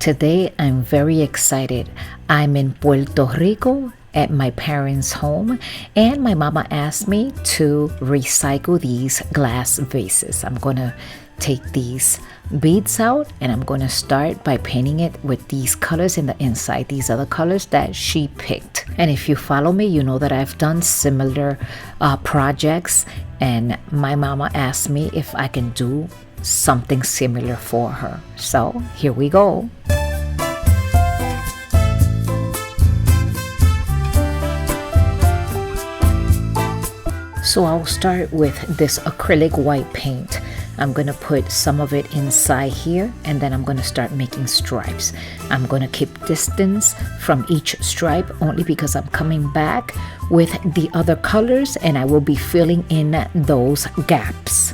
Today I'm very excited. I'm in Puerto Rico at my parents' home, and my mama asked me to recycle these glass vases. I'm gonna take these beads out and I'm gonna start by painting it with these colors in the inside. These are the colors that she picked, and if you follow me, you know that I've done similar projects, and my mama asked me if I can do something similar for her. So here we go. So I'll start with this acrylic white paint. I'm gonna put some of it inside here, and then I'm gonna start making stripes. I'm gonna keep distance from each stripe only because I'm coming back with the other colors and I will be filling in those gaps.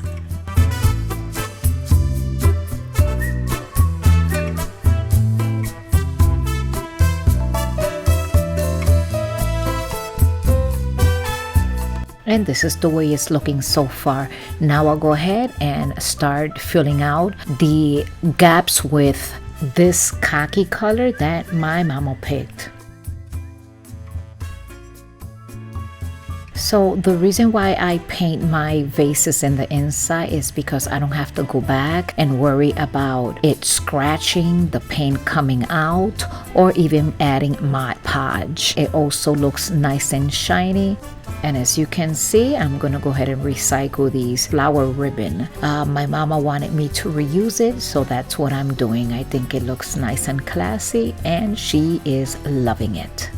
And this is the way it's looking so far. Now I'll go ahead and start filling out the gaps with this khaki color that my mama picked. So the reason why I paint my vases in the inside is because I don't have to go back and worry about it scratching, the paint coming out, or even adding Mod Podge. It also looks nice and shiny. And as you can see, I'm gonna go ahead and recycle these flower ribbon. My mama wanted me to reuse it, so that's what I'm doing. I think it looks nice and classy, and she is loving it.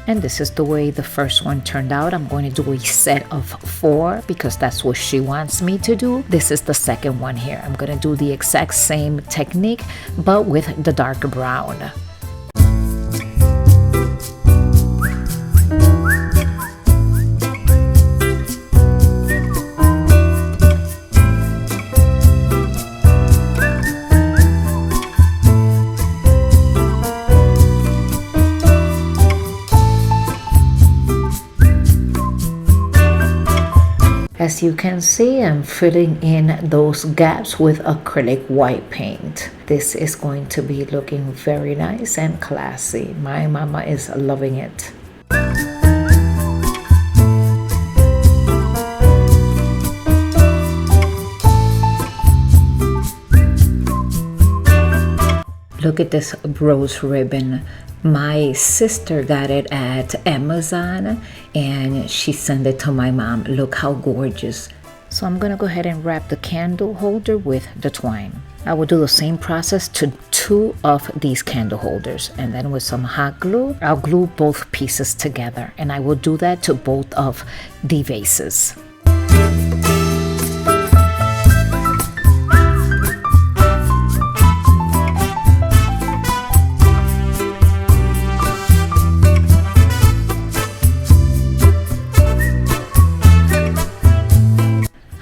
And this is the way the first one turned out. I'm going to do a set of 4 because that's what she wants me to do. This is the second one here. I'm going to do the exact same technique, but with the darker brown. As you can see, I'm filling in those gaps with acrylic white paint. This is going to be looking very nice and classy. My mama is loving it. Look at this rose ribbon. My sister got it at Amazon and she sent it to my mom. Look how gorgeous. So I'm gonna go ahead and wrap the candle holder with the twine. I will do the same process to 2 of these candle holders, and then with some hot glue, I'll glue both pieces together, and I will do that to both of the vases.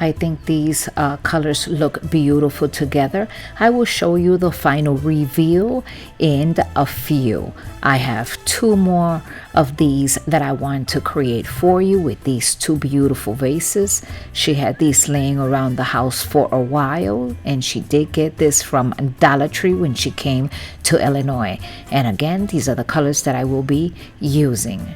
I think these colors look beautiful together. I will show you the final reveal in a few. I have 2 more of these that I want to create for you with these 2 beautiful vases. She had these laying around the house for a while, and she did get this from Dollar Tree when she came to Illinois. And again, these are the colors that I will be using.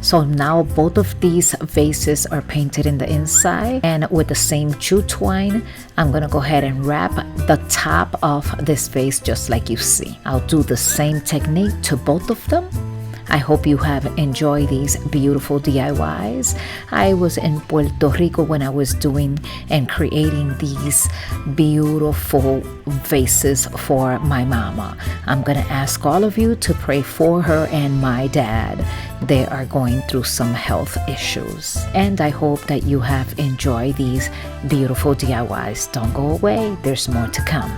So now both of these vases are painted in the inside, and with the same jute twine, I'm gonna go ahead and wrap the top of this vase just like you see. I'll do the same technique to both of them. I hope you have enjoyed these beautiful DIYs. I was in Puerto Rico when I was doing and creating these beautiful vases for my mama. I'm gonna ask all of you to pray for her and my dad. They are going through some health issues. And I hope that you have enjoyed these beautiful DIYs. Don't go away, there's more to come.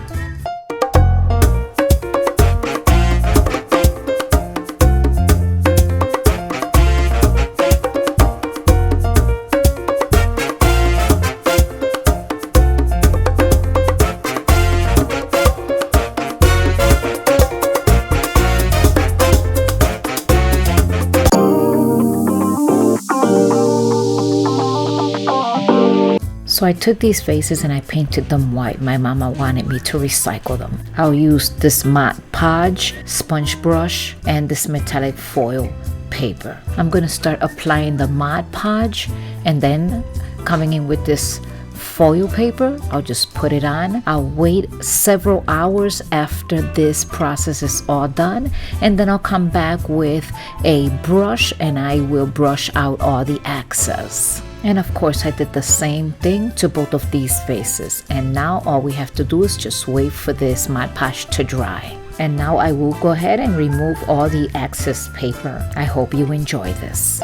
So I took these vases and I painted them white. My mama wanted me to recycle them. I'll use this Mod Podge sponge brush and this metallic foil paper. I'm gonna start applying the Mod Podge and then coming in with this foil paper. I'll just put it on. I'll wait several hours after this process is all done, and then I'll come back with a brush and I will brush out all the excess. And of course I did the same thing to both of these vases. And now all we have to do is just wait for this Mod Podge to dry. And now I will go ahead and remove all the excess paper. I hope you enjoy this.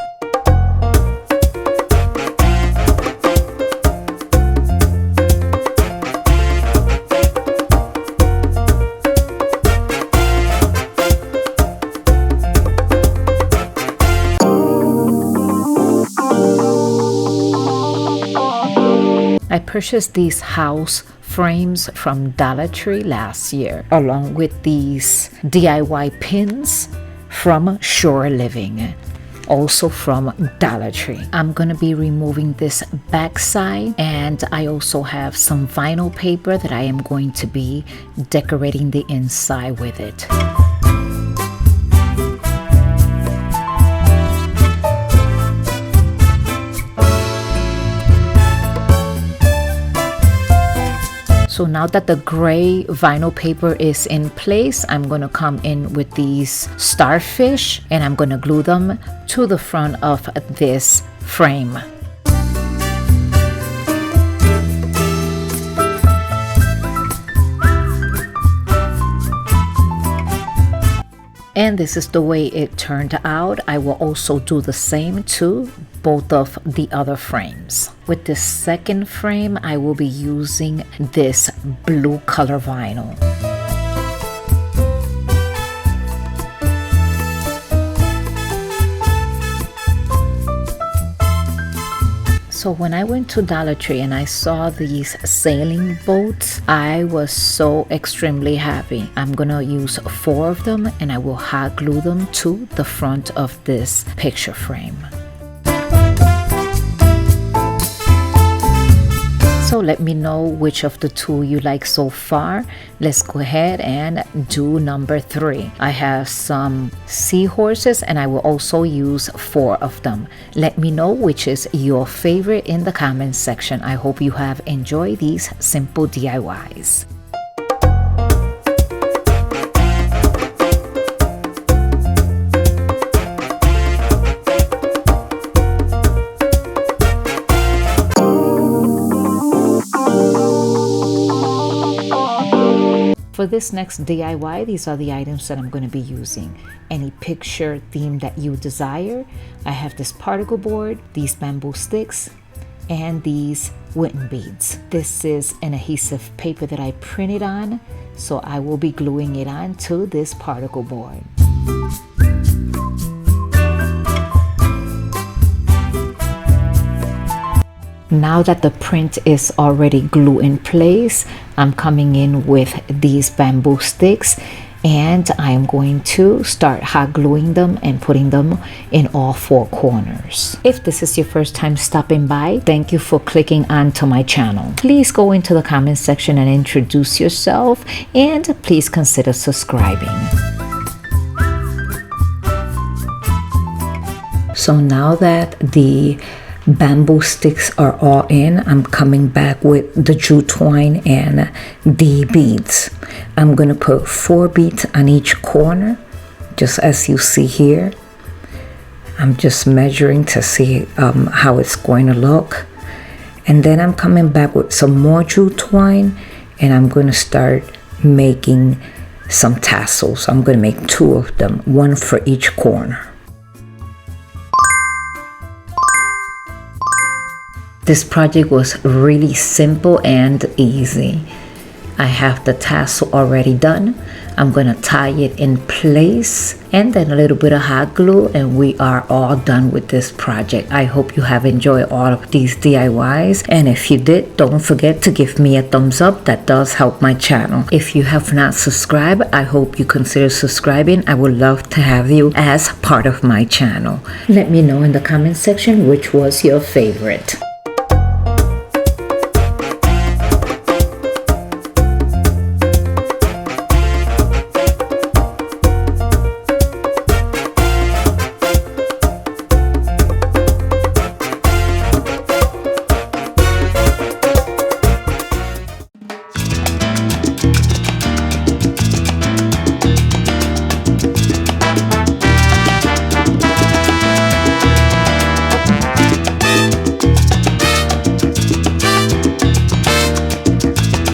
I purchased these house frames from Dollar Tree last year, along with these DIY pins from Shore Living, also from Dollar Tree. I'm gonna be removing this back side, and I also have some vinyl paper that I am going to be decorating the inside with it. So now that the gray vinyl paper is in place, I'm going to come in with these starfish and I'm going to glue them to the front of this frame. And this is the way it turned out. I will also do the same to both of the other frames. With this second frame, I will be using this blue color vinyl. So when I went to Dollar Tree and I saw these sailing boats, I was so extremely happy. I'm gonna use 4 of them and I will hot glue them to the front of this picture frame. So let me know which of the 2 you like so far. Let's go ahead and do number 3. I have some seahorses and I will also use 4 of them. Let me know which is your favorite in the comments section. I hope you have enjoyed these simple DIYs. For this next DIY, these are the items that I'm going to be using. Any picture theme that you desire. I have this particle board, these bamboo sticks, and these wooden beads. This is an adhesive paper that I printed on, so I will be gluing it on to this particle board. Now that the print is already glued in place, I'm coming in with these bamboo sticks and I am going to start hot gluing them and putting them in all 4 corners. If this is your first time stopping by, thank you for clicking onto my channel. Please go into the comment section and introduce yourself, and please consider subscribing. So now that the bamboo sticks are all in, I'm coming back with the jute twine and the beads. I'm going to put 4 beads on each corner, just as you see here. I'm just measuring to see how it's going to look. And then I'm coming back with some more jute twine, and I'm going to start making some tassels. I'm going to make 2 of them, 1 for each corner. This project was really simple and easy. I have the tassel already done. I'm gonna tie it in place and then a little bit of hot glue, and we are all done with this project. I hope you have enjoyed all of these DIYs, and if you did, don't forget to give me a thumbs up. That does help my channel. If you have not subscribed, I hope you consider subscribing. I would love to have you as part of my channel. Let me know in the comment section which was your favorite.